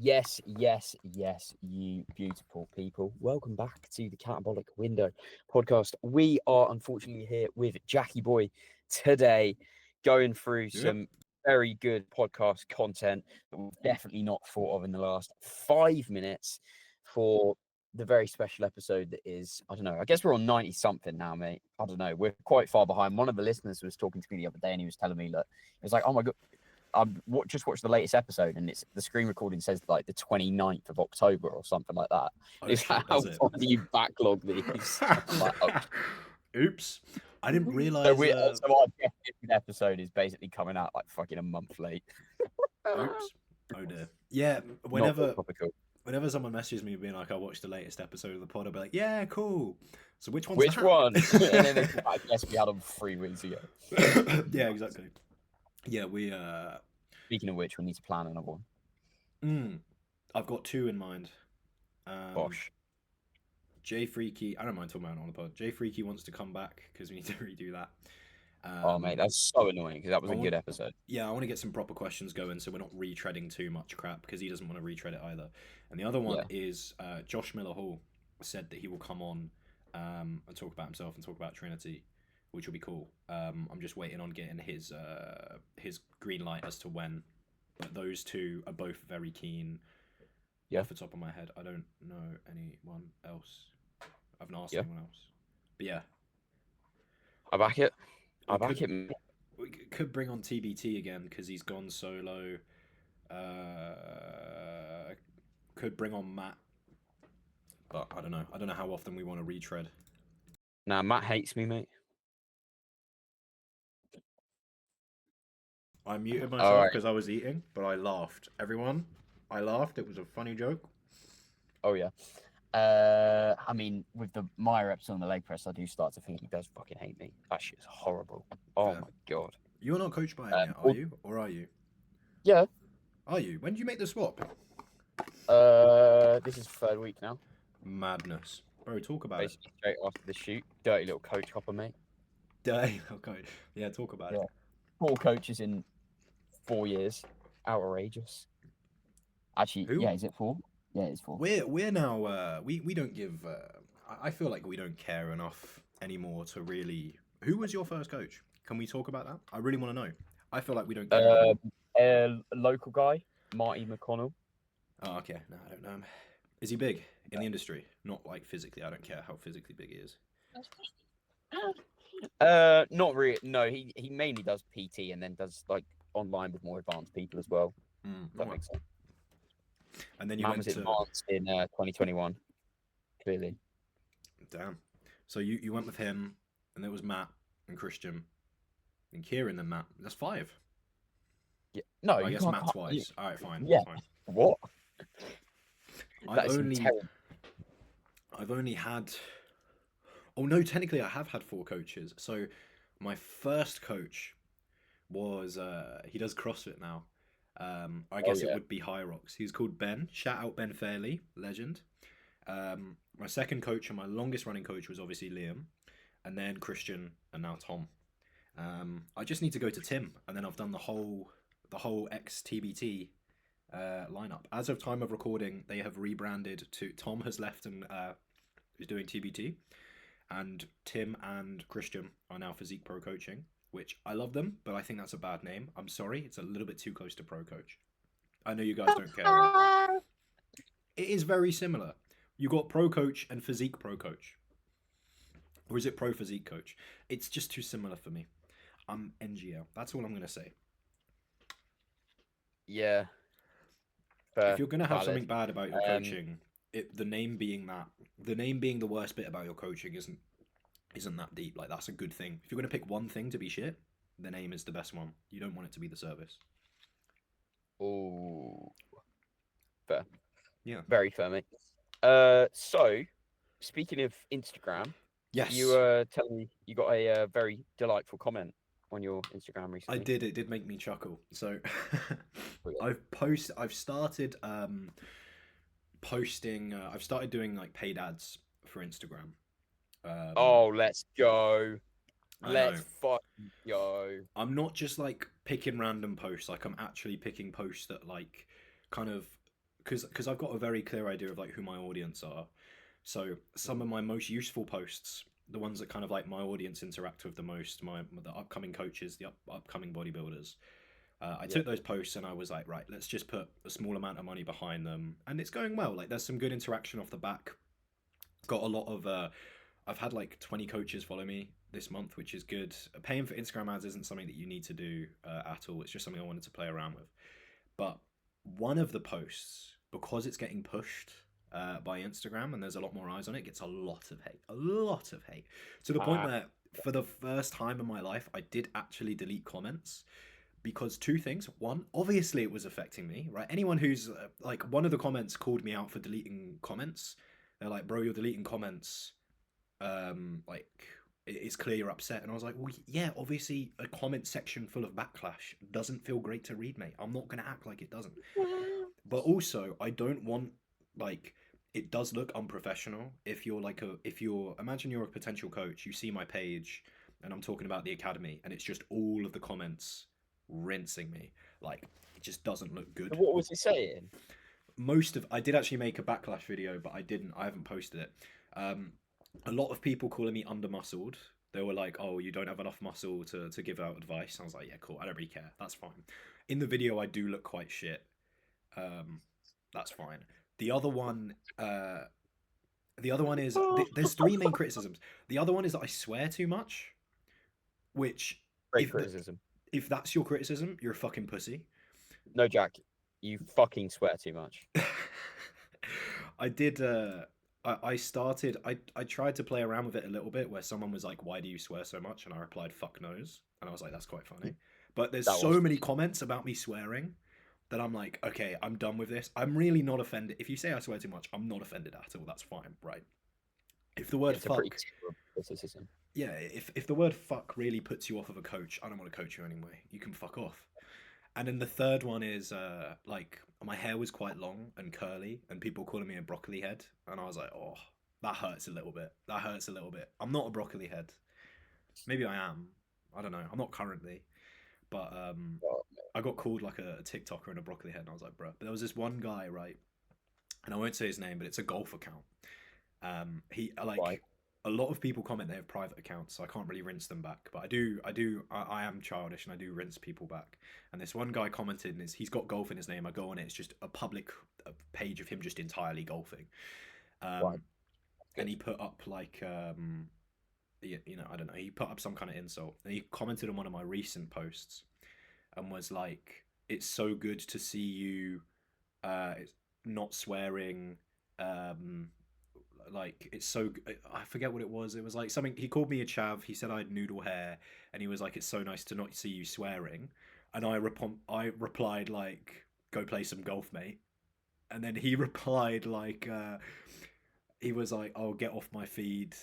Yes, yes, yes, you beautiful people. Welcome back to the Catabolic Window podcast. We are unfortunately here with Jackie Boy today, going through Yep. some very good podcast content that we've definitely not thought of in the last 5 minutes for the very special episode that is, I don't know, I guess we're on 90 something now, mate. I don't know. We're quite far behind. One of the listeners was talking to me the other day and he was telling me, look, it was like, oh my God. Just watched the latest episode and it's the screen recording says like the 29th of October or something like that. Oh It's shit, how does it? far do you backlog these? Like, oh. Oops. I didn't So realize. so our definitive episode is basically coming out like fucking a month late. Oops. Oh dear. Yeah. Not Whenever topical. whenever someone messages me being like, "I watched the latest episode of the pod," I'll be like, "Yeah, cool. So which one's Which that?" one? And then they come back, yes, we had them 3 weeks ago. Yeah, exactly. Yeah, Speaking of which, we need to plan another one. I've got two in mind. Bosh. Jay Freaky, I don't mind talking about it on the pod. Jay Freaky wants to come back because we need to redo that. Oh mate, that's so annoying because that was I a want- good episode. Yeah, I want to get some proper questions going so we're not retreading too much crap because he doesn't want to retread it either. And the other one is Josh Miller Hall said that he will come on and talk about himself and talk about Trinity, which will be cool. I'm just waiting on getting his green light as to when. But those two are both very keen. Yeah. Off the top of my head, I don't know anyone else. I've not asked Yeah. anyone else. But yeah. I back it. We could bring on TBT again because he's gone solo. Could bring on Matt, but I don't know. I don't know how often we want to retread. Nah, Matt hates me, mate. I muted myself because I was eating, but I laughed. Everyone, I laughed. It was a funny joke. Oh yeah. I mean, with the Meyer episode on the leg press, I do start to think he does fucking hate me. That shit's horrible. Oh Fair. my God. You're not coached by him yet, are you? Or are you? Yeah. Are you? When did you make the swap? This is 3rd week now. Madness. Bro, talk about Basically straight after the shoot. Dirty little coach hopper, mate. Dirty little coach. Yeah, talk about it. 4 coaches in 4 years. Outrageous. Actually, yeah, is it 4? Yeah, it's 4. We're now we don't give I feel like we don't care enough anymore to really. Who was your first coach? Can we talk about that? I really want to know. I feel like we don't care. A local guy, Marty McConnell. Oh, okay. No, I don't know him. Is he big in the industry? Not like physically. I don't care how physically big he is. Not really. No, he mainly does PT and then does like online with more advanced people as well. That makes sense. And then you Man went was to advanced in 2021. Clearly. Damn. So you went with him, and there was Matt and Christian, and Kieran and Matt. That's 5. Yeah. No, I guess Matt twice. All right, fine. Yeah. Fine. What? I've only had. Oh no, technically I have had 4 coaches. So my first coach was he does CrossFit now. I guess it would be High Rocks. He's called Ben. Shout out Ben Fairley, legend. My second coach and my longest running coach was obviously Liam, and then Christian, and now Tom. I just need to go to Tim, and then I've done the whole ex-TBT lineup. As of time of recording, they have rebranded to Tom has left and is doing TBT, and Tim and Christian are now Physique Pro Coaching, which I love them, but I think that's a bad name. I'm sorry, it's a little bit too close to Pro Coach. I know you guys don't care. It is very similar. You got Pro Coach and Physique Pro Coach. Or is it Pro Physique Coach? It's just too similar for me. I'm NGL. That's all I'm going to say. Yeah. If you're going to have something bad about your coaching, the name being the worst bit about your coaching isn't that deep. Like, that's a good thing. If you're going to pick one thing to be shit, the name is the best one. You don't want it to be the service. Oh. Fair. Yeah. Very fair, mate. So, speaking of Instagram, yes, you were telling me you got a very delightful comment on your Instagram recently. I did. It did make me chuckle. So, I've started posting. I've started doing like paid ads for Instagram. Oh, let's go. Let's fucking go. I'm not just like picking random posts. Like, I'm actually picking posts that like kind of because I've got a very clear idea of like who my audience are. So some of my most useful posts, the ones that kind of like my audience interact with the most, the upcoming coaches, the upcoming bodybuilders. I Yeah. took those posts and I was like, right, let's just put a small amount of money behind them, and it's going well. Like, there's some good interaction off the back. Got a lot of. I've had like 20 coaches follow me this month, which is good. Paying for Instagram ads isn't something that you need to do at all. It's just something I wanted to play around with. But one of the posts, because it's getting pushed by Instagram and there's a lot more eyes on it, gets a lot of hate, to the point where for the first time in my life, I did actually delete comments because two things. One, obviously it was affecting me, right? Anyone who's like, one of the comments called me out for deleting comments. They're like, bro, you're deleting comments. Like, it's clear you're upset. And I was like, well, yeah, obviously a comment section full of backlash doesn't feel great to read, mate. I'm not going to act like it doesn't. But also, I don't want, like, it does look unprofessional if you're like imagine you're a potential coach, you see my page and I'm talking about the academy and it's just all of the comments rinsing me. Like, it just doesn't look good. What was he saying? I did actually make a backlash video, but I haven't posted it. A lot of people calling me under muscled. They were like, oh, you don't have enough muscle to give out advice. I was like, yeah, cool, I don't really care, that's fine. In the video I do look quite shit. That's fine. The other one is there's three main criticisms. The other one is that I swear too much, which, Great criticism. if that's your criticism, you're a fucking pussy. No, Jack, you fucking swear too much. I did. I started. I tried to play around with it a little bit, where someone was like, "Why do you swear so much?" And I replied, "Fuck knows." And I was like, "That's quite funny." But there's so many comments about me swearing that I'm like, okay, I'm done with this. I'm really not offended. If you say I swear too much, I'm not offended at all. That's fine, right? If the word fuck, criticism. yeah, if the word fuck really puts you off of a coach, I don't want to coach you anyway. You can fuck off. And then the third one is like, my hair was quite long and curly, and people calling me a broccoli head, and I was like, oh, that hurts a little bit. That hurts a little bit. I'm not a broccoli head. Maybe I am. I don't know. I'm not currently, but I got called like a TikToker and a broccoli head, and I was like, bro. But there was this one guy, right? And I won't say his name, but it's a golf account. He like. Why? A lot of people comment they have private accounts, so I can't really rinse them back. But I am childish and I do rinse people back. And this one guy commented, and he's got golf in his name. I go on it, it's just a public page of him just entirely golfing. Right. And he put up like, I don't know, he put up some kind of insult. And he commented on one of my recent posts and was like, it's so good to see you not swearing, like, it's so, I forget what it was. It was like something, he called me a chav, he said I had noodle hair, and he was like, it's so nice to not see you swearing. And I replied like, go play some golf, mate. And then he replied like, he was like, oh, get off my feed,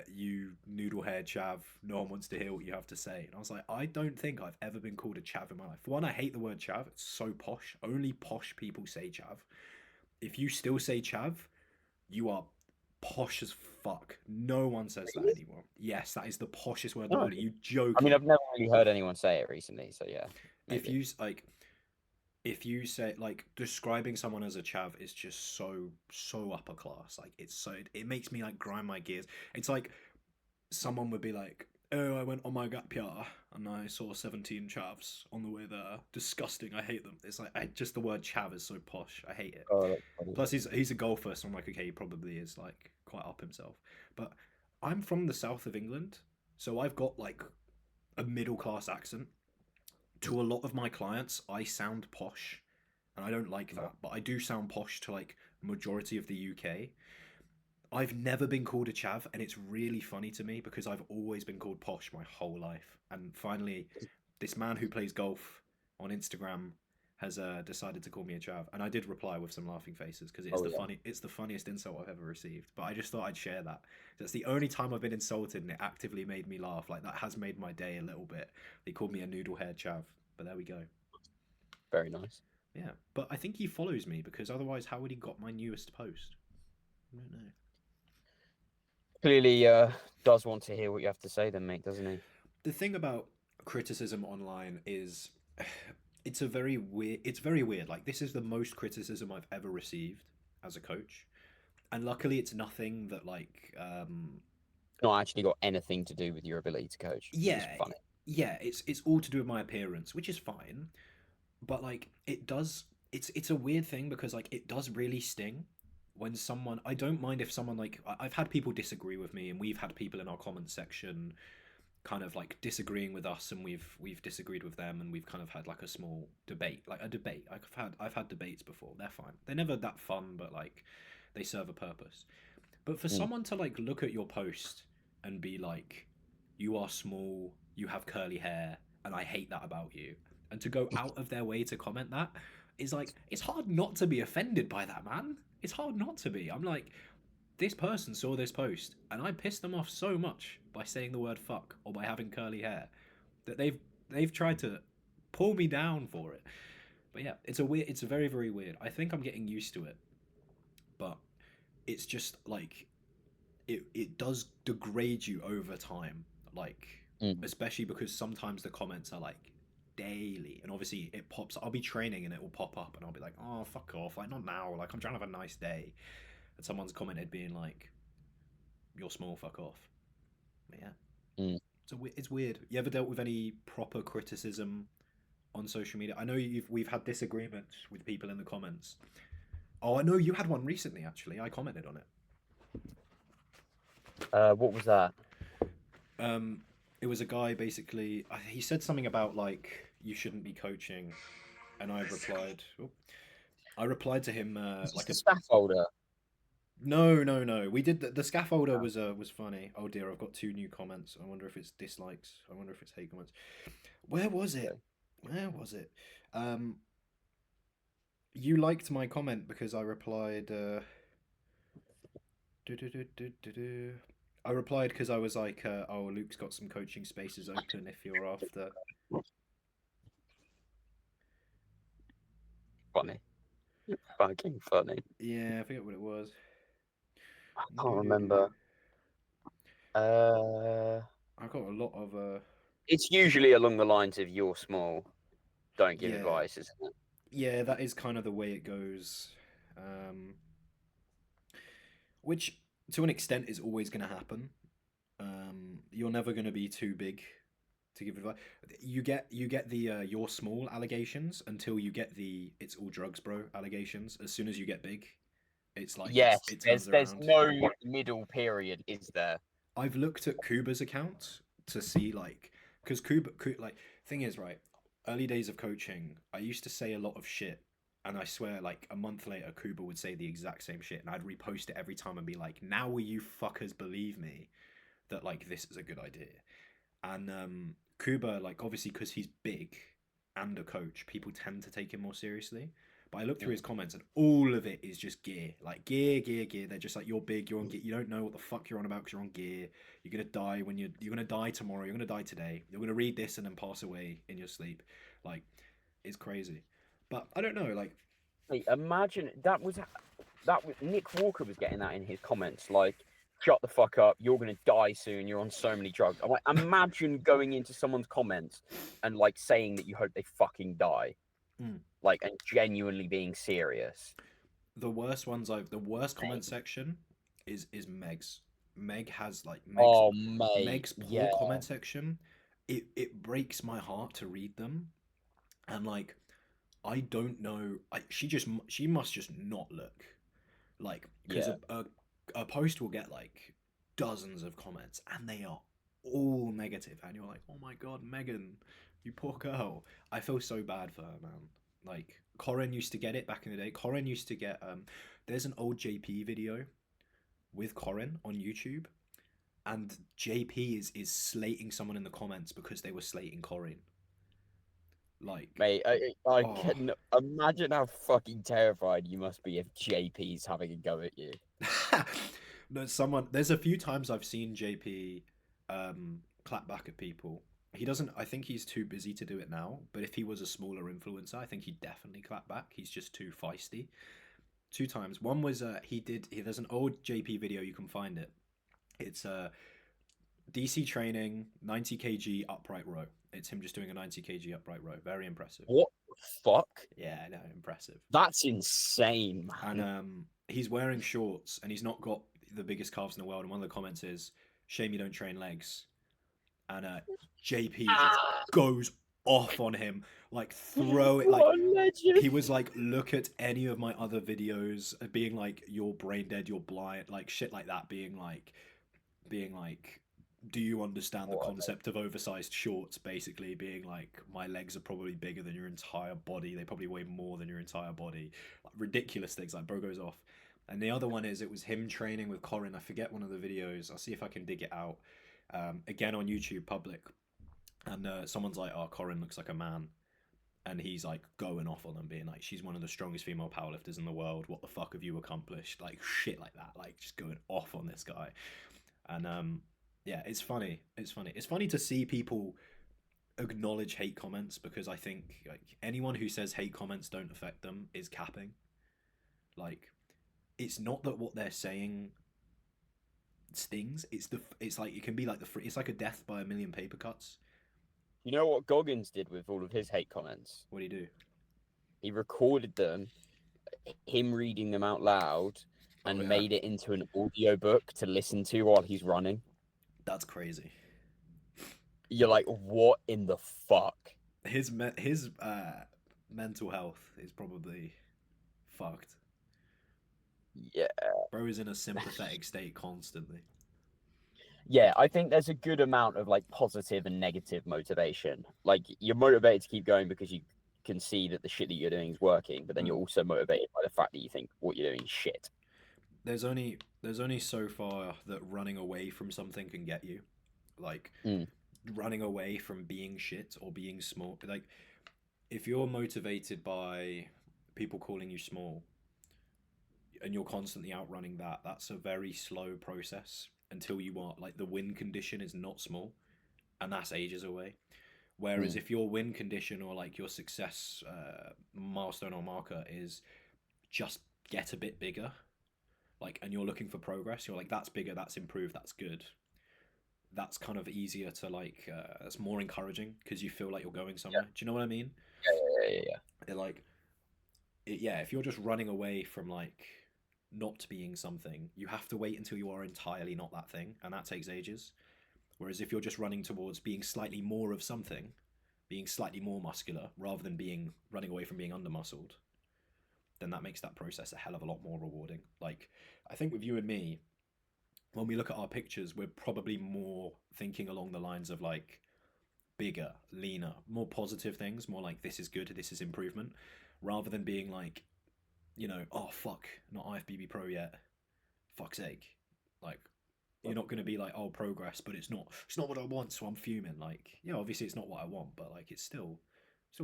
you noodle hair chav, no one wants to hear what you have to say. And I was like, I don't think I've ever been called a chav in my life. For one, I hate the word chav. It's so posh. Only posh people say chav. If you still say chav, you are posh as fuck. No one says that anymore. Yes, that is the poshest word in the world. Are you joking? I mean, I've never really heard anyone say it recently, so yeah. Maybe. If you say, like, describing someone as a chav is just so upper class. Like, it makes me like grind my gears. It's like someone would be like, oh, I went on my gap year and I saw 17 chavs on the way there. Disgusting. I hate them. It's like, just the word chav is so posh. I hate it. Oh, Plus, he's a golfer, so I'm like, okay, he probably is like quite up himself. But I'm from the south of England, so I've got like a middle class accent. To a lot of my clients, I sound posh, and I don't like that. But I do sound posh to like majority of the UK. I've never been called a chav, and it's really funny to me because I've always been called posh my whole life. And finally, this man who plays golf on Instagram has decided to call me a chav, and I did reply with some laughing faces because it's the funniest insult I've ever received. But I just thought I'd share that. That's the only time I've been insulted, and it actively made me laugh. Like, that has made my day a little bit. They called me a noodle hair chav, but there we go. Very nice. Yeah, but I think he follows me because otherwise, how would he got my newest post? I don't know. Clearly, does want to hear what you have to say, then, mate, doesn't he? The thing about criticism online is it's a very weird. It's very weird. Like this is the most criticism I've ever received as a coach, and luckily it's nothing that like Not actually got anything to do with your ability to coach, which is yeah, funny. yeah. It's all to do with my appearance, which is fine. But like it does. It's a weird thing because like it does really sting when someone. I don't mind if someone like I've had people disagree with me, and we've had people in our comment section kind of like disagreeing with us, and we've disagreed with them, and we've kind of had like a small debate, like a debate. Like I've had debates before. They're fine. They're never that fun, but like they serve a purpose. But for Mm. someone to like look at your post and be like, "You are small, you have curly hair, and I hate that about you," and to go out of their way to comment that is like, it's hard not to be offended by that, man. It's hard not to be. I'm like, this person saw this post and I pissed them off so much by saying the word fuck or by having curly hair that they've tried to pull me down for it. But yeah, it's very very weird. I think I'm getting used to it, but it's just like it does degrade you over time, like Mm. especially because sometimes the comments are like daily and obviously it pops. I'll be training and it will pop up and I'll be like, oh fuck off, like not now, like I'm trying to have a nice day, and someone's commented being like, you're small, fuck off. But yeah, Mm. it's weird. You ever dealt with any proper criticism on social media? I know we've had disagreements with people in the comments. Oh, I know you had one recently. Actually, I commented on it. What was that? Um, it was a guy basically. He said something about like you shouldn't be coaching, and I replied. Oh, I replied to him Is this like the a scaffolder? no, no, no. We did the scaffolder was funny. Oh dear, I've got two new comments. I wonder if it's dislikes. I wonder if it's hate comments. Where was it? Okay. Where was it? Um, you liked my comment because I replied. Do. I replied because I was like, "Oh, Luke's got some coaching spaces open if you're after." Funny. Fucking funny. Yeah, I forget what it was. I can't Do. remember. Uh, I got a lot of it's usually along the lines of "you're small, don't give yeah, advice," isn't it? yeah. That is kind of the way it goes. Um, which to an extent is always going to happen. You're never going to be too big to give advice. You get the you're small allegations until you get the it's all drugs, bro allegations. As soon as you get big, it's like Yes, it there's turns there's around. no middle period, is there? I've looked at Kuba's account to see like because Kuba like thing is right. Early days of coaching, I used to say a lot of shit, and I swear like a month later, Kuba would say the exact same shit, and I'd repost it every time and be like, "Now will you fuckers believe me that like this is a good idea?" And Kuba, like obviously because he's big and a coach, people tend to take him more seriously. But I looked through his Mm. comments and all of it is just gear, like gear, gear, gear. They're just like you're big, you're on gear. You don't know what the fuck you're on about because you're on gear. You're gonna die when you're gonna die tomorrow. You're gonna die today. You're gonna read this and then pass away in your sleep. Like it's crazy. But I don't know. Like Hey, imagine that was Nick Walker was getting that in his comments, like, "Shut the fuck up! You're gonna die soon. You're on so many drugs." I'm like, imagine going into someone's comments and like saying that you hope they fucking die, mm, like, and genuinely being serious. the worst comment Mate. section is Meg's. Meg has like Oh, mate, Meg's poor yeah, comment section. It breaks my heart to read them, and like I don't know. She must just not look like because yeah. a post will get like dozens of comments and they are all negative, and you're like, oh my god, Megan, you poor girl. I feel so bad for her, man. Like Corin used to get it back in the day. Corin used to get there's an old JP video with Corin on YouTube, and JP is slating someone in the comments because they were slating Corin. Like, Mate, I oh, can imagine how fucking terrified you must be if JP's having a go at you. no, someone. There's a few times I've seen JP clap back at people. He doesn't. I think he's too busy to do it now. But if he was a smaller influencer, I think he'd definitely clap back. He's just too feisty. Two times. One was he did. There's an old JP video. You can find it. It's DC training, 90 kg upright row. It's him just doing a 90 kg upright row. Very impressive. What the fuck? Yeah, no, impressive. That's insane, And man. he's wearing shorts and he's not got the biggest calves in the world. And one of the comments is, "Shame you don't train legs." And JP just goes off on him, like throw it, like What a legend. he was like, "Look at any of my other videos," being like, "You're brain dead, you're blind," like shit like that, being like, "Do you understand the What concept of oversized shorts?" Basically, being like, "My legs are probably bigger than your entire body. They probably weigh more than your entire body." Like, ridiculous things. Like, bro goes off. And the other one is, it was him training with Corin. I forget one of the videos. I'll see if I can dig it out. Again on YouTube, public. And someone's like, "Oh, Corin looks like a man." And he's like going off on them, being like, "She's one of the strongest female powerlifters in the world. What the fuck have you accomplished?" Like shit like that. Like just going off on this guy. And yeah, it's funny. It's funny. It's funny to see people acknowledge hate comments, because I think like anyone who says hate comments don't affect them is capping. Like it's not that what they're saying stings. It's like it can be like it's like a death by a million paper cuts. You know what Goggins did with all of his hate comments? What do you do? He recorded them, him reading them out loud, Oh and yeah, made it into an audio book to listen to while he's running. that's crazy. You're like, what in the fuck? His mental health is probably fucked. Yeah. Bro is in a sympathetic state constantly. Yeah, I think there's a good amount of like positive and negative motivation. Like you're motivated to keep going because you can see that the shit that you're doing is working, but then you're also motivated by the fact that you think what you're doing is shit. There's only so far that running away from something can get you. Like Mm. running away from being shit or being small. Like if you're motivated by people calling you small and you're constantly outrunning that, that's a very slow process until you are like the win condition is not small, and that's ages away. Whereas Mm. if your win condition or like your success milestone or marker is just get a bit bigger, like, and you're looking for progress, you're like, that's bigger, that's improved, that's good. That's kind of easier to like. It's more encouraging because you feel like you're going Yeah. somewhere. Do you know what I mean? Yeah. It like, yeah. If you're just running away from like not being something, you have to wait until you are entirely not that thing, and that takes ages. Whereas if you're just running towards being slightly more of something, being slightly more muscular, rather than being running away from being under muscled, then that makes that process a hell of a lot more rewarding. Like, I think with you and me, when we look at our pictures, we're probably more thinking along the lines of like bigger, leaner, more positive things, more like this is good, this is improvement, rather than being like, oh fuck, not IFBB Pro yet, fuck's sake. Like, you're not going to be like, oh, progress, but it's not what I want, so I'm fuming. Like, yeah, obviously it's not what I want, but like it's still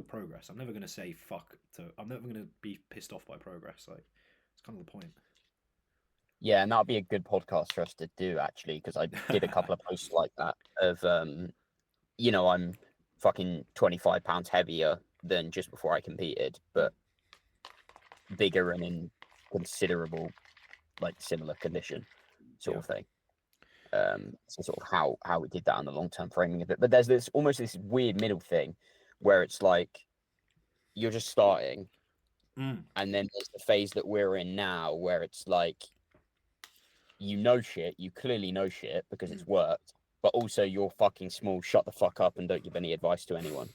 progress. I'm never going to say fuck to, I'm never going to be pissed off by progress. Like, it's kind of the point. Yeah, and that'll be a good podcast for us to do actually, because I did a couple of posts like that of I'm fucking 25 pounds heavier than just before I competed, but bigger and in considerable like similar condition sort Yeah. of thing. So sort of how we did that on the long term framing of it. But there's this almost this weird middle thing where it's like you're just starting, Mm. and then there's the phase that we're in now where it's like you clearly know shit because it's worked, but also you're fucking small, shut the fuck up and don't give any advice to anyone.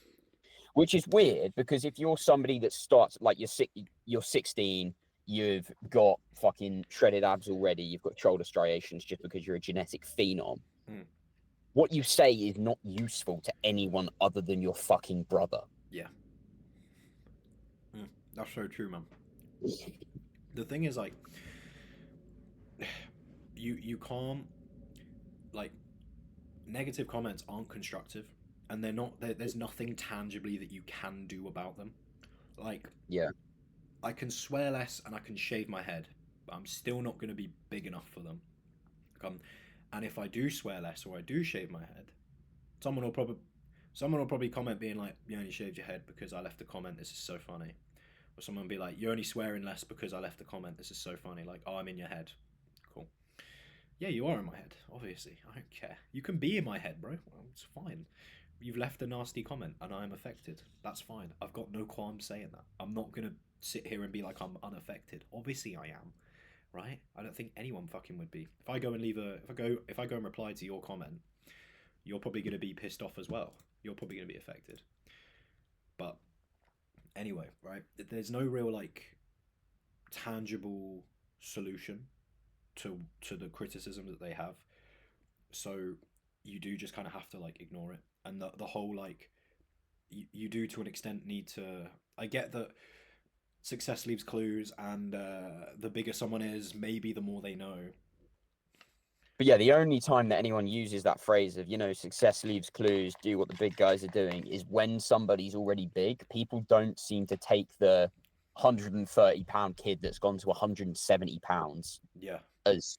Which is weird because if you're somebody that starts like you're 16, you've got fucking shredded abs already, you've got shoulder striations just because you're a genetic phenom. Mm. What you say is not useful to anyone other than your fucking brother. Yeah. That's so true, man. The thing is, like, you can't, like, negative comments aren't constructive, and they're not. There's nothing tangibly that you can do about them. Like, Yeah. I can swear less and I can shave my head, but I'm still not going to be big enough for them. And if I do swear less or I do shave my head, someone will probably someone will probably comment being like, "You only shaved your head because I left a comment. This is so funny." Or someone will be like, "You're only swearing less because I left a comment. This is so funny." Like, "Oh, I'm in your head." Cool. Yeah, you are in my head, obviously. I don't care. You can be in my head, bro. Well, it's fine. You've left a nasty comment and I'm affected. That's fine. I've got no qualms saying that. I'm not gonna sit here and be like I'm unaffected. Obviously I am, right? I don't think anyone fucking would be. If I go and leave a if I go and reply to your comment, you're probably gonna be pissed off as well. You're probably gonna be affected. But anyway, right? There's no real like tangible solution to the criticism that they have. So you do just kind of have to like ignore it. And the whole like you do to an extent need to. I get that success leaves clues, and the bigger someone is, maybe the more they know. But yeah, the only time that anyone uses that phrase of, success leaves clues, do what the big guys are doing, is when somebody's already big. People don't seem to take the 130-pound kid that's gone to 170 pounds Yeah. as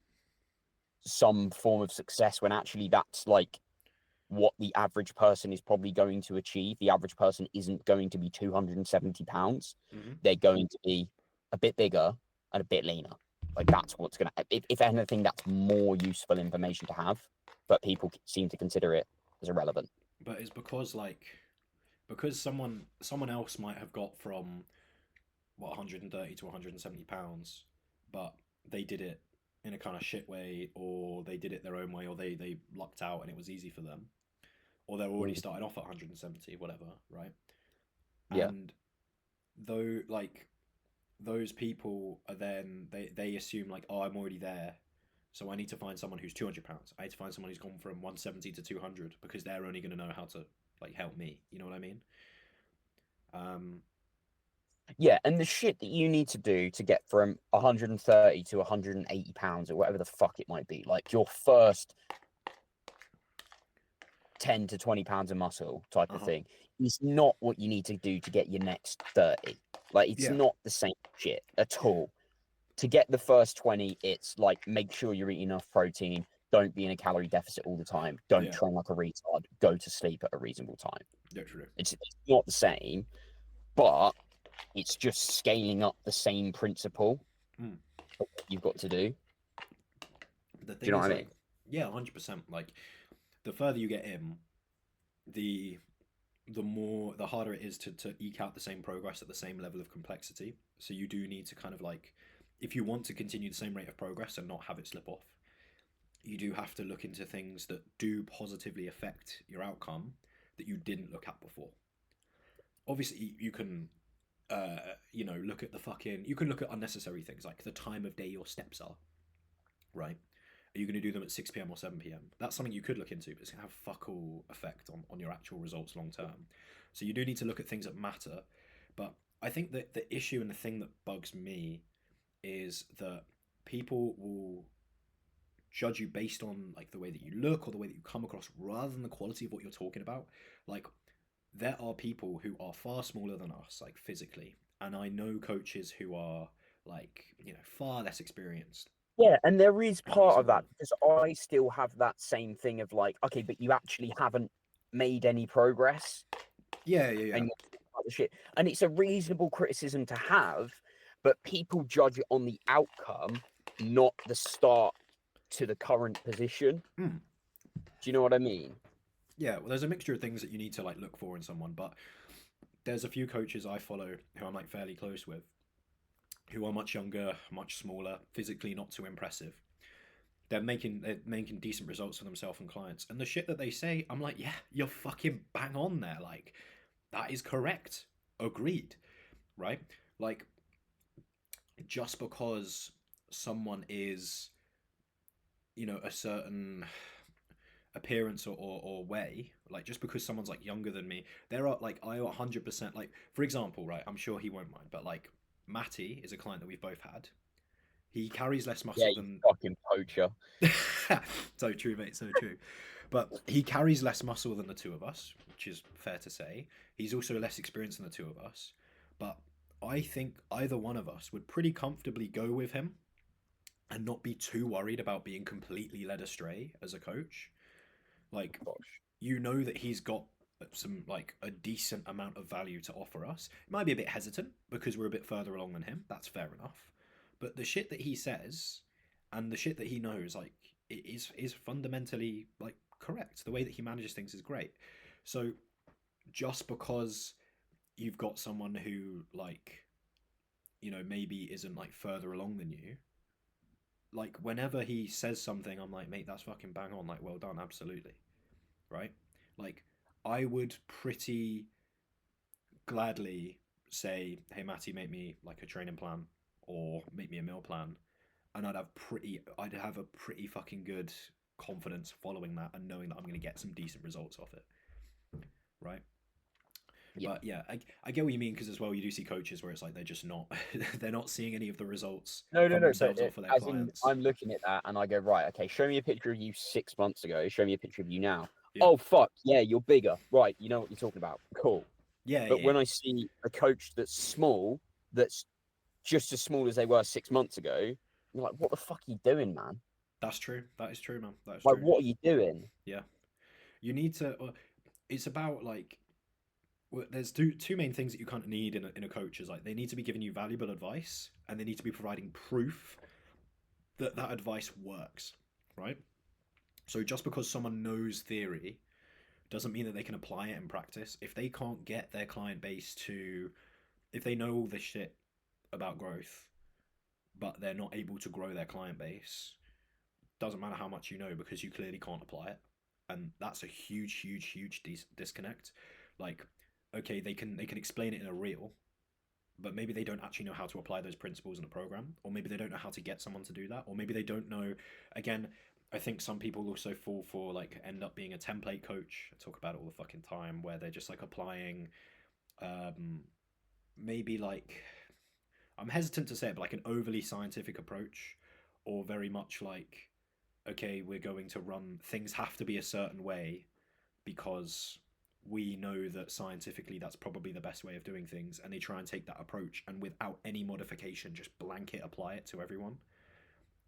some form of success, when actually that's like what the average person is probably going to achieve. The average person isn't going to be 270 pounds. Hmm. They're going to be a bit bigger and a bit leaner. Like that's what's going to, if anything, that's more useful information to have, but people seem to consider it as irrelevant. But it's because like because someone else might have got from what 130 to 170 pounds, but they did it in a kind of shit way, or they did it their own way, or they lucked out and it was easy for them, or they're already Mm. starting off at 170, whatever, right? Yeah. And though like those people are then they assume like, oh, I'm already there, so I need to find someone who's 200 pounds. I need to find someone who's gone from 170 to 200 because they're only going to know how to like help me. You know what I mean? Um, Yeah. And the shit that you need to do to get from 130 to 180 pounds or whatever the fuck it might be, like your first 10 to 20 pounds of muscle type uh of huh. thing, is not what you need to do to get your next 30. Like it's Yeah. not the same shit at all. To get the first 20, it's like make sure you're eating enough protein, don't be in a calorie deficit all the time, don't Yeah. train like a retard, go to sleep at a reasonable time. Literally. It's not the same, but it's just scaling up the same principle Mm. of what you've got to do. Do The you thing know is what I like, mean? yeah, 100%. Like the further you get in, the the harder it is to eke out the same progress at the same level of complexity. So you do need to kind of like, if you want to continue the same rate of progress and not have it slip off, you do have to look into things that do positively affect your outcome that you didn't look at before. Obviously, you can, look at the fucking. You can look at unnecessary things like the time of day your steps are. Right? Are you going to do them at 6 p.m. or 7 p.m.? That's something you could look into, but it's going to have fuck all effect on your actual results long term. So you do need to look at things that matter. But I think that the issue and the thing that bugs me is that people will judge you based on like the way that you look or the way that you come across rather than the quality of what you're talking about. Like there are people who are far smaller than us, like physically, and I know coaches who are like, far less experienced Yeah, and there is and way part of smaller. that because I still have that same thing of like, okay, but you actually haven't made any progress Yeah, yeah, yeah. and you're the shit. And it's a reasonable criticism to have, but people judge it on the outcome, not the start to the current position. Hmm. Do you know what I mean? Yeah, well, there's a mixture of things that you need to like look for in someone, but there's a few coaches I follow who I'm like fairly close with, who are much younger, much smaller, physically not too impressive. They're making decent results for themselves and clients, and the shit that they say, I'm like, yeah, you're fucking bang on there. Like that is correct. Agreed. Right? Like just because someone is, a certain appearance or way, like just because someone's like younger than me, there are like I 100% like, for example, right, I'm sure he won't mind, but like Matty is a client that we've both had. He carries less Yeah, muscle you than fucking poacher. so true, mate, so true. But he carries less muscle than the two of us, which is fair to say. He's also less experienced than the two of us, but I think either one of us would pretty comfortably go with him and not be too worried about being completely led astray as a coach. Like, Gosh. you know that he's got some like a decent amount of value to offer us. He might be a bit hesitant because we're a bit further along than him. That's fair enough. But the shit that he says and the shit that he knows, like is fundamentally like correct. The way that he manages things is great. So just because you've got someone who like, you know, maybe isn't like further along than you, like whenever he says something, I'm like, mate, that's fucking bang on. Like, well done, absolutely, right? Like, I would pretty gladly say, hey, Matty, make me like a training plan or make me a meal plan, and I'd have a pretty fucking good confidence following that and knowing that I'm going to get some decent results off it, right? Yeah. But yeah, I get what you mean because as well, you do see coaches where it's like they're just not they're not seeing any of the results No, no, from no. But themselves or for their as in, clients. I'm looking at that and I go, right, okay, show me a picture of you 6 months ago. Show me a picture of you now. Yeah, Oh, fuck. Yeah, you're bigger. Right. You know what you're talking about. Cool. yeah, But yeah, when I see a coach that's small, that's just as small as they were 6 months ago, you're like, what the fuck are you doing, man? that's true. That is true, man. That is Like, true. what are you doing? Yeah, you need to. It's about like well, there's two main things that you kind of need in a coach is like they need to be giving you valuable advice and they need to be providing proof that that advice works, right? So just because someone knows theory doesn't mean that they can apply it in practice. If they can't get their client base to, if they know all this shit about growth, but they're not able to grow their client base, doesn't matter how much you know because you clearly can't apply it, and that's a huge, huge, huge disconnect. Like, okay, they can explain it in a reel, but maybe they don't actually know how to apply those principles in a program, or maybe they don't know how to get someone to do that, or maybe they don't know. Again, I think some people also fall for like end up being a template coach. I talk about it all the fucking time, where they're just like applying, um, maybe like I'm hesitant to say it, but like an overly scientific approach, or very much like, okay, we're going to run things have to be a certain way because we know that scientifically that's probably the best way of doing things, and they try and take that approach and without any modification just blanket apply it to everyone.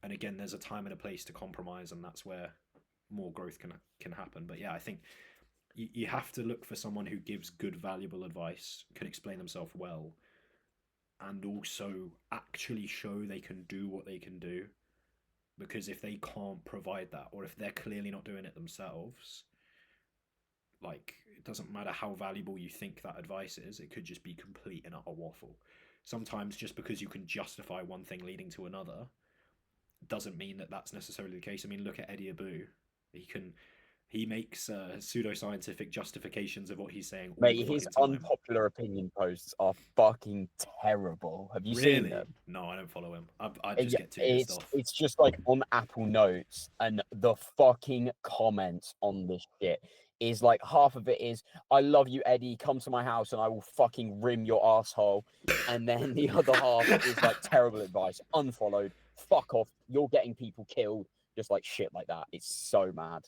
And again, there's a time and a place to compromise, and that's where more growth can happen. But yeah, I think you have to look for someone who gives good valuable advice, can explain themselves well, and also actually show they can do what they can do. Because if they can't provide that, or if they're clearly not doing it themselves, like it doesn't matter how valuable you think that advice is, it could just be complete and utter waffle. Sometimes just because you can justify one thing leading to another doesn't mean that that's necessarily the case. I mean, look at Eddie Abu. He makes pseudoscientific justifications of what he's saying all the Mate, his fucking time. unpopular opinion posts are fucking terrible. Have you seen Really? them? No, I don't follow him. I just Yeah, get too pissed off. it's just like on Apple Notes, and the fucking comments on this shit is like half of it is "I love you, Eddie. Come to my house and I will fucking rim your asshole," and then the other half is like terrible advice, unfollowed, fuck off, you're getting people killed, just like shit like that. It's so mad.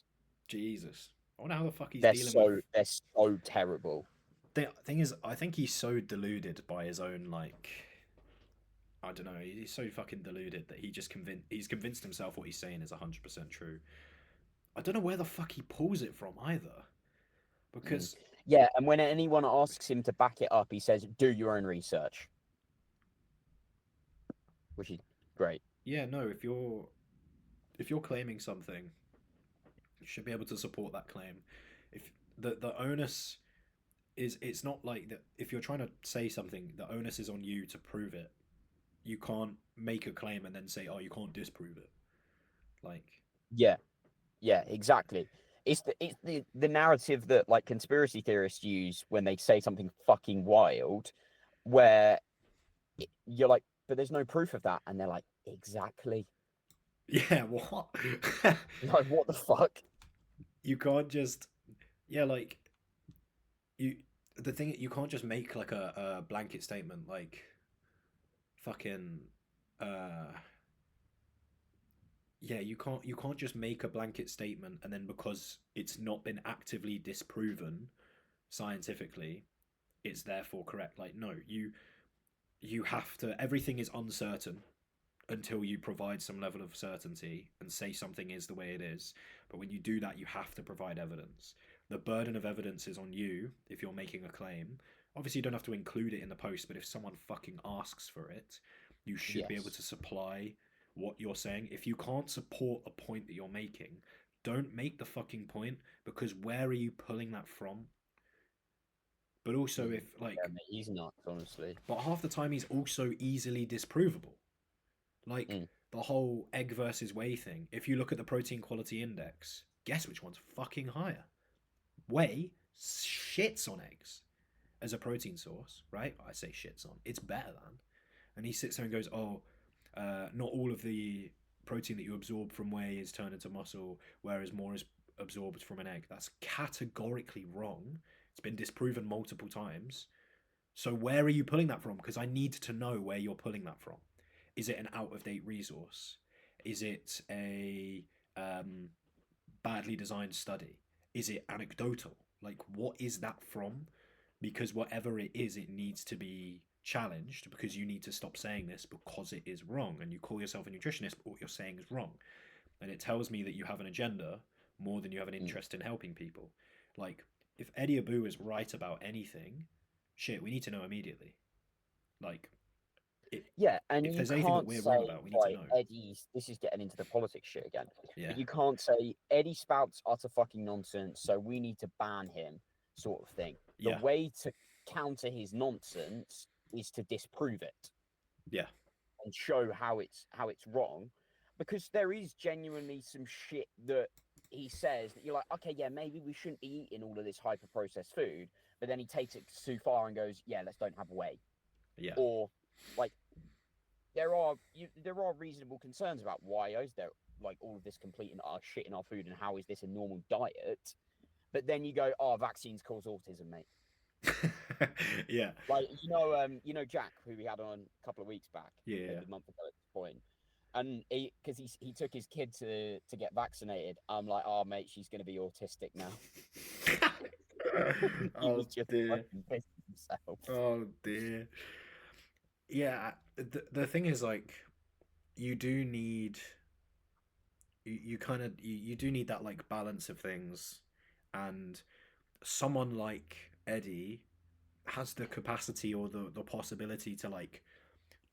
Jesus. I wonder how the fuck he's dealing with. They're so terrible. The thing is, I think he's so deluded by his own like. I don't know. He's so fucking deluded that he's convinced himself what he's saying is 100% true. I don't know where the fuck he pulls it from either, Mm. because Yeah, and when anyone asks him to back it up, he says, "Do your own research," which is great. yeah, no. If you're claiming something, you should be able to support that claim. If the onus is, it's not like that. If you're trying to say something, the onus is on you to prove it. You can't make a claim and then say, "Oh, you can't disprove it." Like, Yeah, yeah, exactly. It's the narrative that like conspiracy theorists use when they say something fucking wild, where you're like, but there's no proof of that, and they're like, exactly. yeah, what? Like, what the fuck? You can't just, yeah, like you. The thing you can't just make like a blanket statement like fucking uh yeah, you can't just make a blanket statement and then because it's not been actively disproven scientifically, it's therefore correct. Like no, you have to, everything is uncertain until you provide some level of certainty and say something is the way it is. But when you do that, you have to provide evidence. The burden of evidence is on you if you're making a claim. Obviously, you don't have to include it in the post, but if someone fucking asks for it, you should be able Yes. to supply what you're saying. If you can't support a point that you're making, don't make the fucking point, because where are you pulling that from? But also, if Yeah, like, mate, he's nuts, honestly. but half the time he's also easily disprovable. Like Mm. the whole egg versus whey thing. If you look at the protein quality index, guess which one's fucking higher? Whey shits on eggs as a protein source, right? I say shits on. It's better than. And he sits there and goes, "Oh, not all of the protein that you absorb from whey is turned into muscle, whereas more is absorbed from an egg." That's categorically wrong. It's been disproven multiple times. So where are you pulling that from? Because I need to know where you're pulling that from. Is it an out of date resource? Is it a um, badly designed study? Is it anecdotal? Like, what is that from? Because whatever it is, it needs to be challenged, because you need to stop saying this because it is wrong. And you call yourself a nutritionist, but what you're saying is wrong. And it tells me that you have an agenda more than you have an Mm. interest in helping people. Like, if Eddie Abu is right about anything, shit, we need to know immediately. Like, it, Yeah, and if you there's anything that can't we're say, wrong about, we need to like, know. Eddie's, this is getting into the politics shit again, Yeah, but you can't say Eddie spouts utter fucking nonsense, so we need to ban him, sort of thing. The yeah, way to counter his nonsense is to disprove it yeah, and show how it's wrong, because there is genuinely some shit that he says that you're like, okay, yeah, maybe we shouldn't be eating all of this hyper processed food, but then he takes it too far and goes, yeah, let's don't have whey, yeah, or like there are reasonable concerns about why is there like all of this complete and utter shit in our food, and how is this a normal diet? But then you go, oh, vaccines cause autism, mate. yeah, Like Jack, who we had on a couple of weeks back, yeah, maybe a month ago at this point, and because he took his kid to get vaccinated. I'm like, oh mate, she's gonna be autistic now. He was Oh just dear. fucking pissing himself. Oh dear. Yeah, the thing is, like, you do need, you kind of, you do need that like balance of things. And someone like Eddie has the capacity or the possibility to like,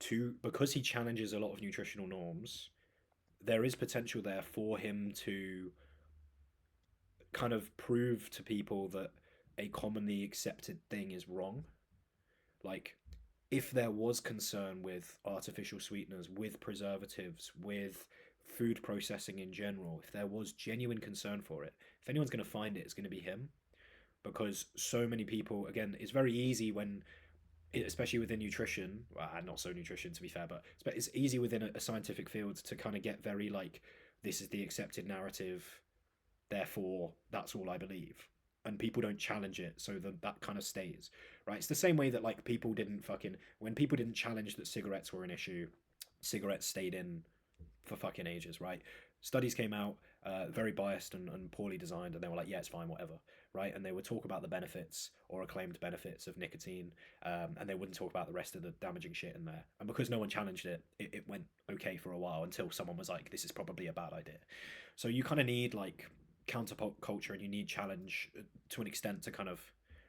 to, because he challenges a lot of nutritional norms, there is potential there for him to kind of prove to people that a commonly accepted thing is wrong. Like, if there was concern with artificial sweeteners, with preservatives, with food processing in general, if there was genuine concern for it, if anyone's going to find it, it's going to be him. Because so many people, again, it's very easy when, especially within nutrition, well, not so nutrition to be fair, but it's easy within a scientific field to kind of get very like, this is the accepted narrative, therefore that's all I believe. And people don't challenge it, so that kind of stays, right? It's the same way that like people didn't fucking, when people didn't challenge that cigarettes were an issue, cigarettes stayed in for fucking ages, right? Studies came out, very biased and poorly designed, and they were like, yeah, it's fine, whatever, right? And they would talk about the benefits or acclaimed benefits of nicotine, and they wouldn't talk about the rest of the damaging shit in there. And because no one challenged it, it went okay for a while until someone was like, this is probably a bad idea. So you kind of need like counterculture, and you need challenge to an extent to kind of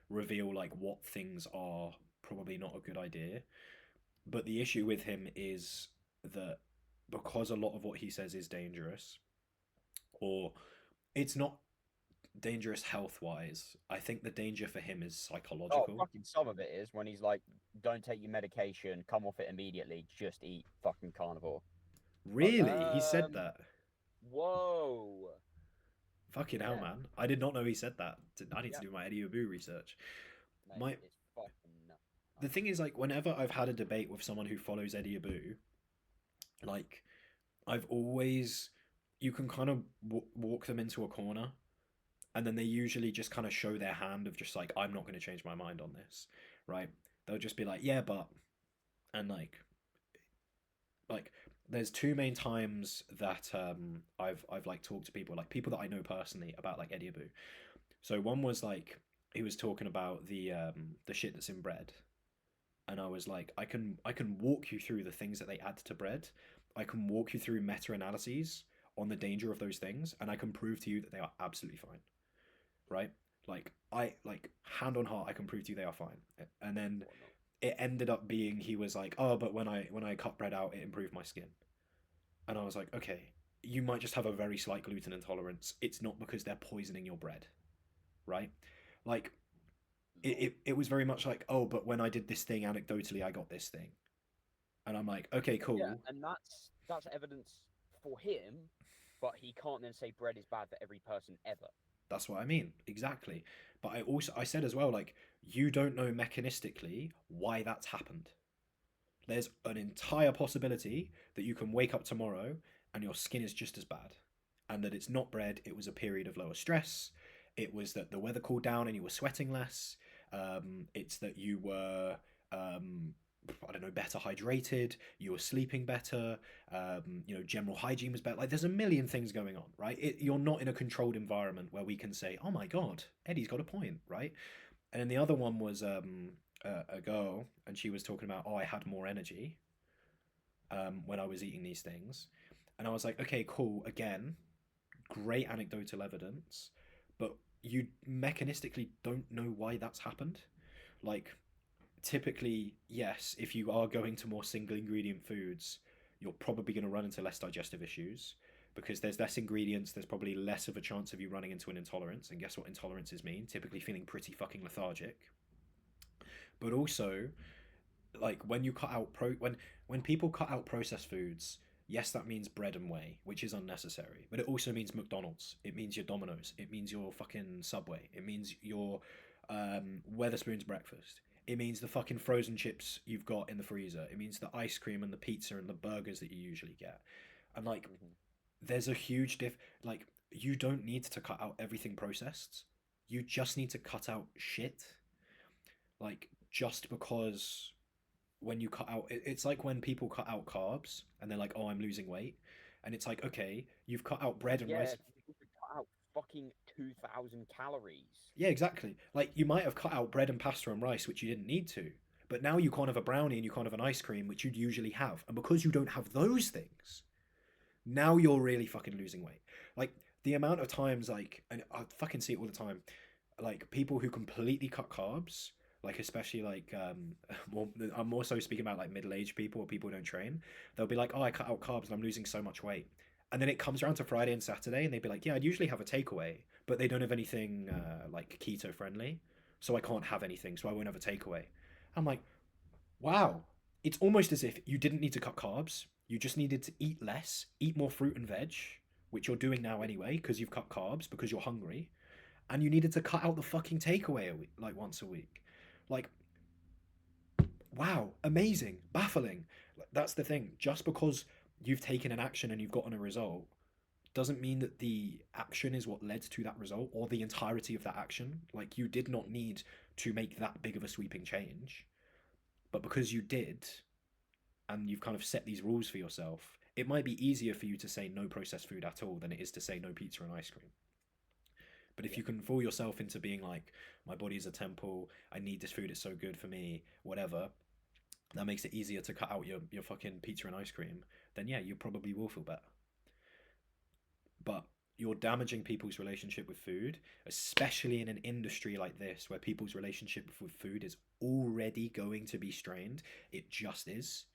reveal like what things are probably not a good idea. But the issue with him is that because a lot of what he says is dangerous, or it's not dangerous health wise, I think the danger for him is Oh, psychological. fucking some of it is when he's like, don't take your medication, come off it immediately, just eat fucking carnivore. Like, Really? He said that? whoa. Fucking hell, Yeah, man. I did not know he said that. I need to yeah, do my Eddie Abu research. mate, My it's fucking nuts. The thing is, like, whenever I've had a debate with someone who follows Eddie Abu, like, I've always, you can kind of walk them into a corner, and then they usually just kind of show their hand of just like, I'm not going to change my mind on this, right? They'll just be like, yeah, but, and like there's two main times that I've like talked to people, like people that I know personally, about like Eddie Abu. So one was like, he was talking about the shit that's in bread, and I was like, I can walk you through the things that they add to bread. I can walk you through meta analyses on the danger of those things, and I can prove to you that they are absolutely fine, right? Like, I like, hand on heart, I can prove to you they are fine. And then Whatnot. it ended up being, he was like, oh, but when I cut bread out, it improved my skin. And I was like, okay, you might just have a very slight gluten intolerance. It's not because they're poisoning your bread, right? Like, it was very much like, oh, but when I did this thing, anecdotally, I got this thing. And I'm like, okay, Yeah, cool. and that's evidence for him, but he can't then say bread is bad for every person ever. That's what I mean. Exactly. But I said as well, like, you don't know mechanistically why that's happened. There's an entire possibility that you can wake up tomorrow and your skin is just as bad. And that it's not bread, it was a period of lower stress. It was that the weather cooled down and you were sweating less. It's that you were, I don't know, better hydrated, you were sleeping better, general hygiene was better. Like, there's a million things going on, right? You're not in a controlled environment where we can say, oh my God, Eddie's got a point, right? And then the other one was a girl, and she was talking about, oh, I had more energy when I was eating these things. And I was like, okay, cool. Again, great anecdotal evidence, but you mechanistically don't know why that's happened. Like, typically, yes, if you are going to more single ingredient foods, you're probably going to run into less digestive issues because there's less ingredients, there's probably less of a chance of you running into an intolerance. And guess what intolerances mean? Typically feeling pretty fucking lethargic. But also, like when you cut out when people cut out processed foods, yes, that means bread and whey, which is unnecessary. But it also means McDonald's. It means your Domino's. It means your fucking Subway. It means your Weatherspoon's breakfast. It means the fucking frozen chips you've got in the freezer. It means the ice cream and the pizza and the burgers that you usually get. And like, there's a huge diff. Like, you don't need to cut out everything processed. You just need to cut out shit. Like, just because when you cut out it's like when people cut out carbs and they're like, oh, I'm losing weight, and it's like, okay, you've cut out bread and Yeah, rice. you could cut out fucking 2,000 calories. Yeah, exactly. Like, you might have cut out bread and pasta and rice, which you didn't need to, but now you can't have a brownie and you can't have an ice cream, which you'd usually have, and because you don't have those things, now you're really fucking losing weight. Like, the amount of times, like, and I fucking see it all the time, like people who completely cut carbs, like especially like more, I'm more so speaking about like middle-aged people or people who don't train. They'll be like, oh, I cut out carbs and I'm losing so much weight. And then it comes around to Friday and Saturday and they'd be like, yeah, I'd usually have a takeaway, but they don't have anything like keto friendly, so I can't have anything, so I won't have a takeaway. I'm like, wow, it's almost as if you didn't need to cut carbs, you just needed to eat less, eat more fruit and veg, which you're doing now anyway because you've cut carbs because you're hungry, and you needed to cut out the fucking takeaway a week, like once a week. Like, wow, amazing, baffling. That's the thing. Just because you've taken an action and you've gotten a result doesn't mean that the action is what led to that result or the entirety of that action. Like, you did not need to make that big of a sweeping change, but because you did, and you've kind of set these rules for yourself, it might be easier for you to say no processed food at all than it is to say no pizza and ice cream. But if Yeah. you can fool yourself into being like, my body is a temple, I need this food, it's so good for me, whatever, that makes it easier to cut out your fucking pizza and ice cream, then yeah, you probably will feel better. But you're damaging people's relationship with food, especially in an industry like this where people's relationship with food is already going to be strained. It just is,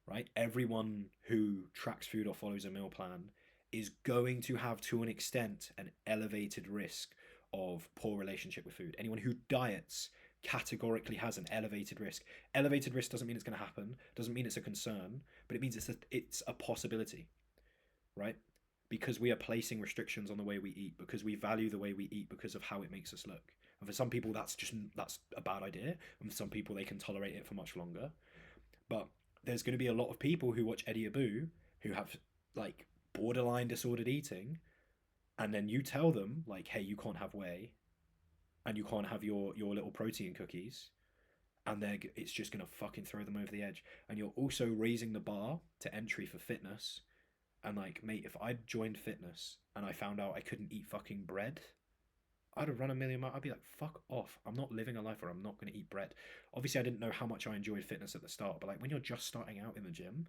right? Everyone who tracks food or follows a meal plan is going to have, to an extent, an elevated risk of poor relationship with food. Anyone who diets categorically has an elevated risk. Elevated risk doesn't mean it's going to happen, doesn't mean it's a concern, but it means it's a possibility, right? Because we are placing restrictions on the way we eat, because we value the way we eat because of how it makes us look. And for some people, that's a bad idea, and for some people, they can tolerate it for much longer. But there's going to be a lot of people who watch Eddie Abu who have like borderline disordered eating, and then you tell them like, hey, you can't have whey, and you can't have your little protein cookies, and it's just going to fucking throw them over the edge. And you're also raising the bar to entry for fitness. And like, mate, if I'd joined fitness and I found out I couldn't eat fucking bread, I'd have run a million miles. I'd be like, fuck off. I'm not living a life where I'm not going to eat bread. Obviously, I didn't know how much I enjoyed fitness at the start, but like when you're just starting out in the gym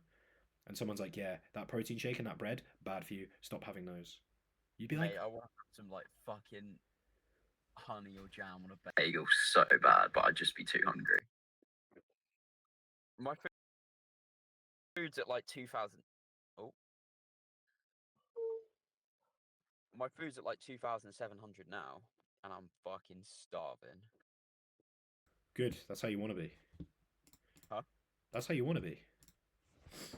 and someone's like, yeah, that protein shake and that bread, bad for you. Stop having those. You'd be like, Mate, I want some like fucking honey or jam on a bagel so bad, but I'd just be too hungry. My food's at like 2,000. Oh, my food's at like 2,700 now, and I'm fucking starving. Good. That's how you want to be. Huh? That's how you want to be.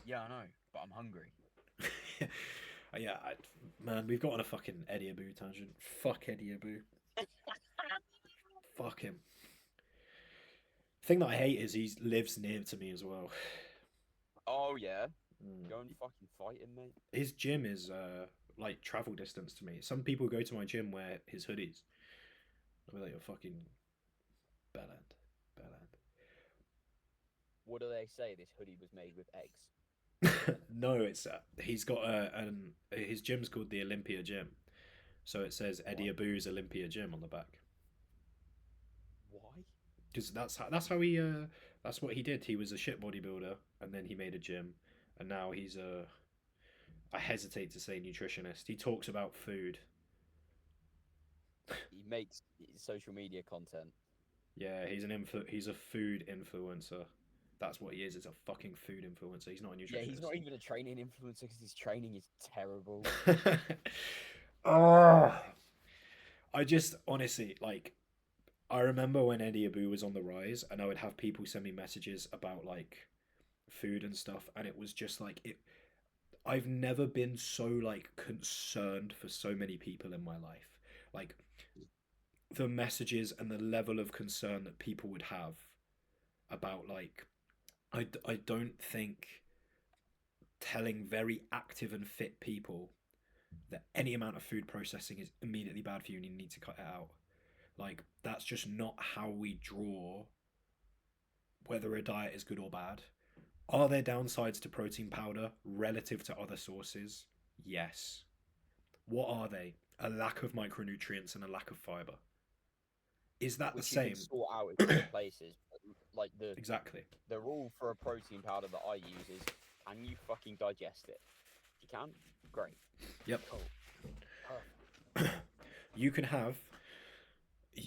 Yeah, I know, but I'm hungry. Yeah, man, we've got on a fucking Eddie Abu tangent. Fuck Eddie Abu. Fuck him. The thing that I hate is he lives near to me as well. Oh yeah, Mm. go and fucking fight him, mate. His gym is like travel distance to me. Some people go to my gym wear his hoodies. I'll be like, you're fucking bellend. Bellend. What do they say? This hoodie was made with eggs. No, it's he's got his gym's called the Olympia Gym, so it says Eddie What? Abu's Olympia Gym on the back. Why? Because that's how he that's what he did. He was a shit bodybuilder, and then he made a gym, and now he's a I hesitate to say nutritionist. He talks about food. He makes social media content. Yeah, he's a food influencer. That's what he is. It's a fucking food influencer. He's not a Yeah, he's nutritionist. not even a training influencer because his training is terrible. Oh, I just honestly like. I remember when Eddie Abu was on the rise, and I would have people send me messages about like food and stuff, and it was just like it. I've never been so like concerned for so many people in my life. Like the messages and the level of concern that people would have about like I don't think telling very active and fit people that any amount of food processing is immediately bad for you and you need to cut it out. Like that's just not how we draw whether a diet is good or bad. Are there downsides to protein powder relative to other sources? Yes. What are they? A lack of micronutrients and a lack of fiber. Is that the Which you can same? sort out in different places. But, like Exactly. the rule for a protein powder that I use is, can you fucking digest it? If you can, great. Yep. Cool. Perfect. You can have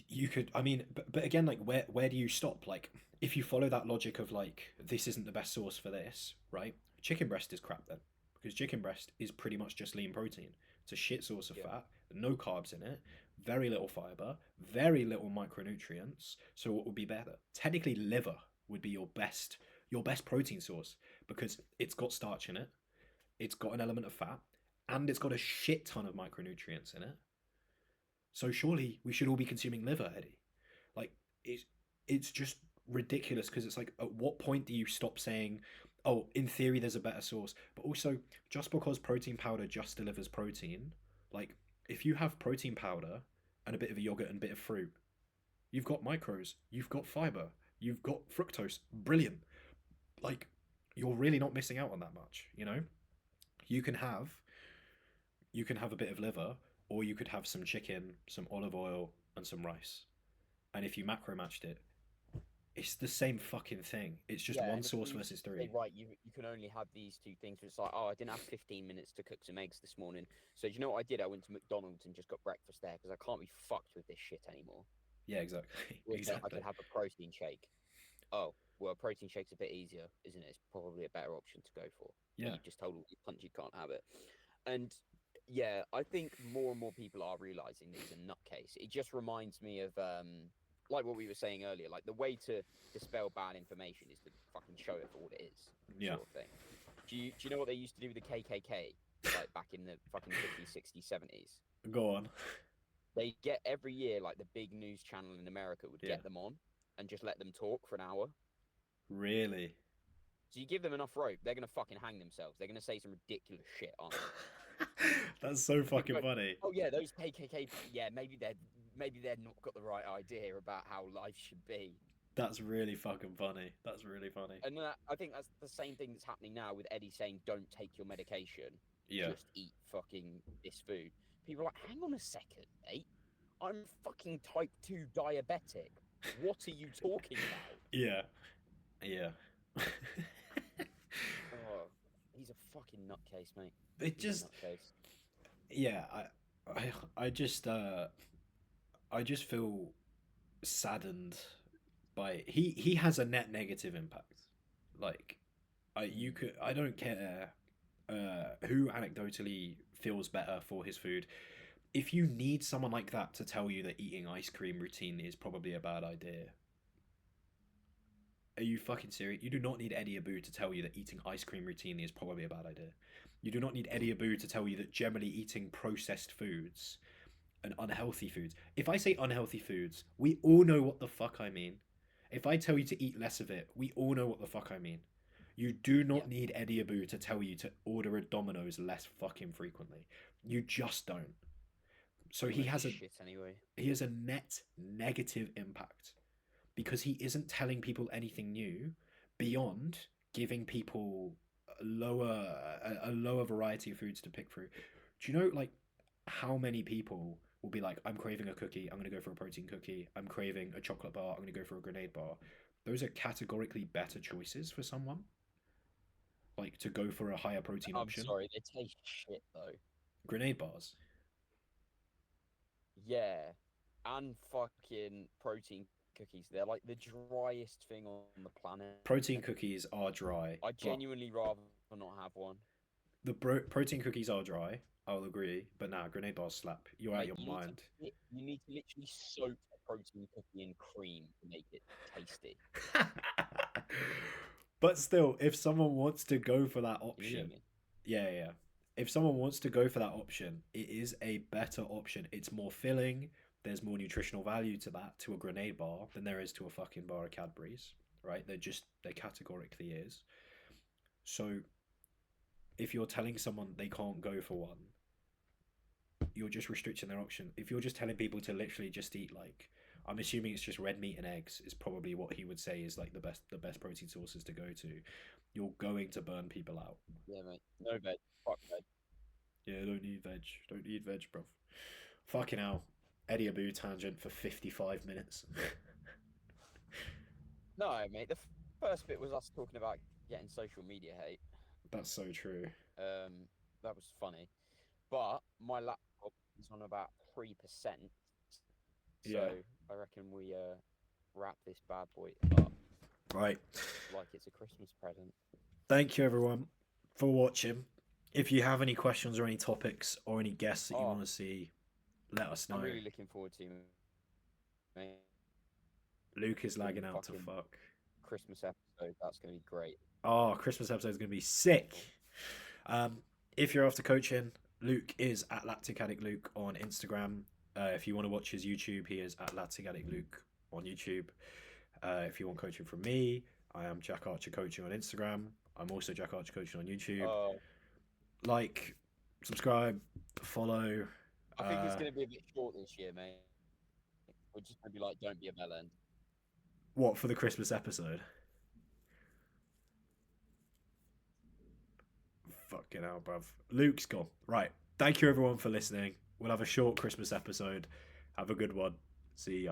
you could I mean but again like where do you stop? Like if you follow that logic of like this isn't the best source for this, right? Chicken breast is crap then because chicken breast is pretty much just lean protein. It's a shit source of Yeah. fat, no carbs in it, very little fiber, very little micronutrients. So what would be better? Technically liver would be your best protein source because it's got starch in it, it's got an element of fat, and it's got a shit ton of micronutrients in it. So surely we should all be consuming liver, Eddie. Like it's just ridiculous because it's like at what point do you stop saying, "Oh, in theory there's a better source," but also just because protein powder just delivers protein, like if you have protein powder and a bit of a yogurt and a bit of fruit, you've got micros, you've got fiber, you've got fructose. Brilliant. Like you're really not missing out on that much, you know? You can have you can have a bit of liver or you could have some chicken, some olive oil and some rice. And if you macro matched it, it's the same fucking thing. It's just Yeah, one and if source you versus say, three. right, you can only have these two things. It's like, oh, I didn't have 15 minutes to cook some eggs this morning. So do you know what I did? I went to McDonald's and just got breakfast there because I can't be fucked with this shit anymore. Yeah, exactly. Or I Exactly. could have a protein shake. Oh, well, a protein shake's a bit easier, isn't it? It's probably a better option to go for. But Yeah. you've just told all your punch you can't have it. And yeah, I think more and more people are realizing that he's a nutcase. It just reminds me of like what we were saying earlier. Like the way to dispel bad information is to fucking show it for what it is, Yeah. sort of thing. Do you know what they used to do with the KKK, like back in the fucking 50s, 60s, 70s? Go on. They get every year, like the big news channel in America would Yeah. get them on and just let them talk for an hour. Really? So you give them enough rope, they're gonna fucking hang themselves. They're gonna say some ridiculous shit, aren't they? That's so fucking Like, funny. oh yeah, those KKK. Yeah, maybe they're not got the right idea about how life should be. That's really fucking funny. That's really funny. And I think that's the same thing that's happening now with Eddie saying, "Don't take your medication, Yeah. just eat fucking this food." People are like, "Hang on a second, mate. I'm fucking type 2 diabetic. What are you talking about?" Yeah. Yeah. Oh, he's a fucking nutcase, mate. It He's a just nutcase. yeah, I just feel saddened by he has a net negative impact. Like I don't care who anecdotally feels better for his food. if you need someone like that to tell you that eating ice cream routinely is probably a bad idea, are you fucking serious? You do not need Eddie Abu to tell you that eating ice cream routinely is probably a bad idea. You do not need Eddie Abu to tell you that generally eating processed foods and unhealthy foods. If I say unhealthy foods, we all know what the fuck I mean. If I tell you to eat less of it, we all know what the fuck I mean. You do not Yeah. need Eddie Abu to tell you to order a Domino's less fucking frequently. You just don't. So he has a Shit anyway. net negative impact because he isn't telling people anything new beyond giving people a lower variety of foods to pick through. Do you know like how many people will be like, I'm craving a cookie, I'm gonna go for a protein cookie. I'm craving a chocolate bar, I'm gonna go for a grenade bar. Those are categorically better choices for someone. Like to go for a higher protein I'm option. sorry, they taste shit though. Grenade bars. Yeah, and fucking protein cookies. They're like the driest thing on the planet. Protein cookies are dry, I but genuinely rather not have one. the protein cookies are dry. I'll agree, but nah, grenade bars slap. You're out Mate, your mind. you need to literally soak a protein cookie in cream to make it tasty. But still, if someone wants to go for that Can you hear option, me? yeah. If someone wants to go for that option, it is a better option. It's more filling. There's more nutritional value to that, to a grenade bar, than there is to a fucking bar of Cadbury's, right? There categorically is. So if you're telling someone they can't go for one, you're just restricting their option. If you're just telling people to literally just eat like, I'm assuming it's just red meat and eggs is probably what he would say is like the best protein sources to go to. You're going to burn people out. Yeah, mate. No veg. Fuck veg. Yeah, don't need veg. Don't need veg, bro. Fucking hell. Eddie Abu tangent for 55 minutes. No, mate. The first bit was us talking about getting social media hate. That's so true. That was funny. But my laptop is on about 3%, so Yeah. I reckon we wrap this bad boy up Right. like it's a Christmas present. Thank you, everyone, for watching. If you have any questions or any topics or any guests that you want to see, let us know. I'm really looking forward to, mate. Luke is lagging out to fuck. Christmas episode. That's going to be great. Oh, Christmas episode is going to be sick. If you're after coaching, Luke is at LacticAddictLuke on Instagram. If you want to watch his YouTube, he is at LacticAddictLuke on YouTube. If you want coaching from me, I am JackArcherCoaching on Instagram. I'm also JackArcherCoaching on YouTube. Like, subscribe, follow. I think it's going to be a bit short this year, mate. We're just going to be like, don't be a bellend. What, for the Christmas episode? Fucking hell, bruv. Luke's gone. Right. Thank you, everyone, for listening. We'll have a short Christmas episode. Have a good one. See ya.